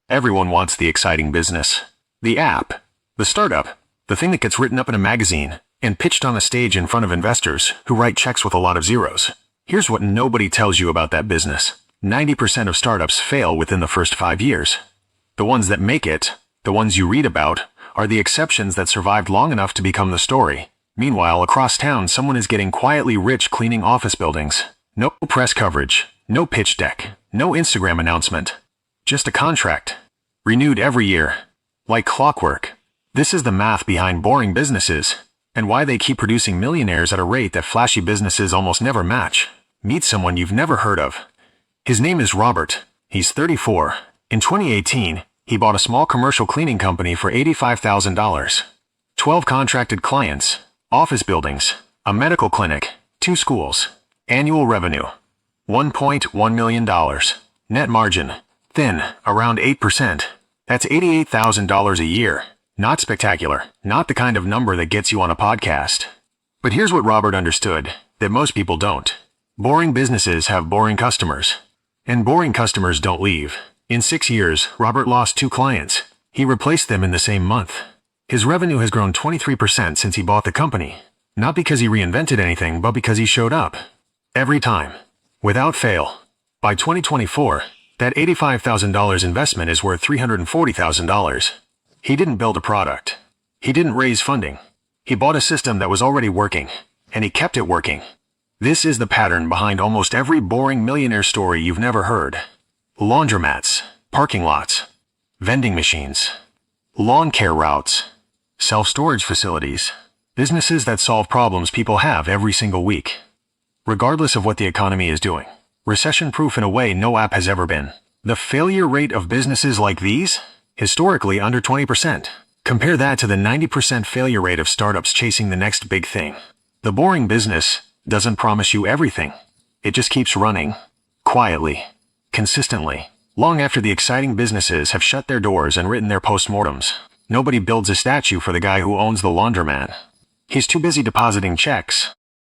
Everyone wants the exciting business. The app, the startup, the thing that gets written up in a magazine and pitched on a stage in front of investors who write checks with a lot of zeros. Here's what nobody tells you about that business. 90% of startups fail within the first 5 years. The ones that make it, the ones you read about, are the exceptions that survived long enough to become the story. Meanwhile, across town, someone is getting quietly rich cleaning office buildings. No press coverage, no pitch deck, no Instagram announcement. Just a contract. Renewed every year. Like clockwork. This is the math behind boring businesses, and why they keep producing millionaires at a rate that flashy businesses almost never match. Meet someone you've never heard of. His name is Robert. He's 34. In 2018, he bought a small commercial cleaning company for $85,000. 12 contracted clients, office buildings, a medical clinic, 2 schools. Annual revenue, $1.1 million. Net margin, thin, around 8%. That's $88,000 a year. Not spectacular, not the kind of number that gets you on a podcast. But here's what Robert understood, that most people don't. Boring businesses have boring customers. And boring customers don't leave. In 6 years, Robert lost 2 clients. He replaced them in the same month. His revenue has grown 23% since he bought the company. Not because he reinvented anything, but because he showed up. Every time. Without fail. By 2024, that $85,000 investment is worth $340,000. He didn't build a product. He didn't raise funding. He bought a system that was already working, and he kept it working. This is the pattern behind almost every boring millionaire story you've never heard. Laundromats, parking lots, vending machines, lawn care routes, self-storage facilities, businesses that solve problems people have every single week. Regardless of what the economy is doing, recession-proof in a way no app has ever been. The failure rate of businesses like these? Historically under 20%. Compare that to the 90% failure rate of startups chasing the next big thing. The boring business doesn't promise you everything. It just keeps running. Quietly. Consistently. Long after the exciting businesses have shut their doors and written their postmortems. Nobody builds a statue for the guy who owns the laundromat. He's too busy depositing checks.